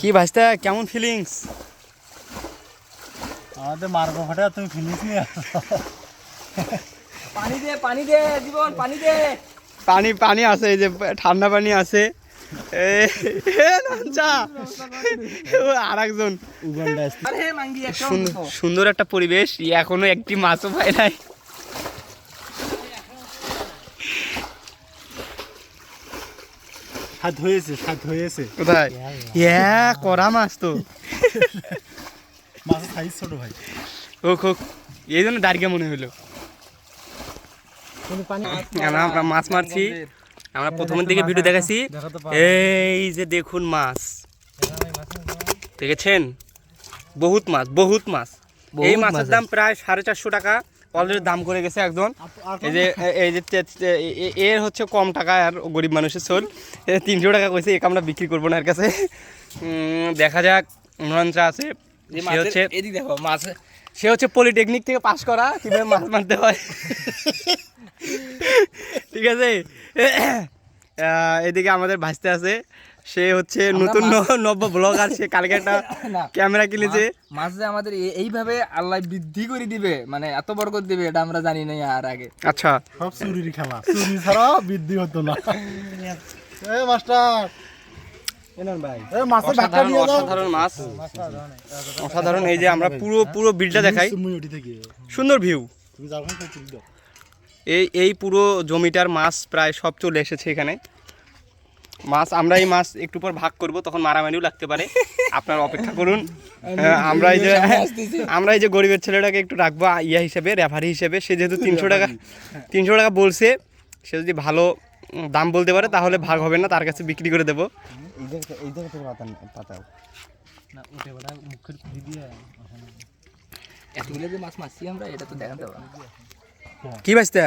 কি ভাইস্তা কেমন ফিলিংস? আমাদের মার্গো ফাটা তুমি ফিলিংস নিয়ে আসো। পানি দে জীবন, পানি দে। পানি আছে, এই যে ঠান্ডা পানি আছে। আর একজন সুন্দর একটা পরিবেশ, এখনো একটি মাছও পায় নাই। স্বাদ হয়েছে কোথায়? করা মাছ তো, মাছের সাইজ ছোট ভাই। হোক এই জন্য দাঁড়িয়ে মনে হলো। আমরা মাছ মারছি, আমরা প্রথমের দিকে ভিডিও দেখাচ্ছি। এই যে দেখুন মাছ, দেখেছেন? বহুত মাছ। এই মাছের দাম প্রায় 450 টাকা অলরেডি দাম করে গেছে একজন। এই যে এর হচ্ছে কম টাকা, আর গরিব মানুষের চল 300 টাকা কইছে। একে আমরা বিক্রি করবো না এর কাছে। দেখা যাক। নুরানচা আছে, সে হচ্ছে পলিটেকনিক থেকে পাশ করা, কিভাবে মাছ মারতে হয়। ঠিক আছে। এদিকে আমাদের ভাইস্তে আছে, সে হচ্ছে নতুন নব্য ব্লগার। সে কালকে একটা ক্যামেরা কিনেছে। মাছ যে আমাদের এইভাবে আল্লাহ বৃদ্ধি করে দিবে, মানে এত বরকত দিবে, এটা আমরা জানি না আর আগে। আচ্ছা, সব চুরির খেলা, চুরি ছাড়া বৃদ্ধি হতো না। এই মাস্টার অসাধারণ। এই যে আমরা পুরো বিলটা দেখাই, সুন্দর ভিউ। এই পুরো জমিটার মাছ প্রায় সব চলে এসেছে এখানে। মাছ আমরা এই মাছ একটু পর ভাগ করব, তখন মারামারিও লাগতে পারে, আপনারা অপেক্ষা করুন। আমরা এই যে গরিবের ছেলেটাকে একটু রাখবো ইয়া হিসেবে, রেফারি হিসেবে। সে যেহেতু 300 টাকা বলছে, সে যদি ভালো দাম বলতে পারে তাহলে ভাগ হবে না, তার কাছে বিক্রি করে দেবো। এতগুলো যে মাছ মারছি আমরা, এটা তো দেখাতে হবে। কি বাঁচতে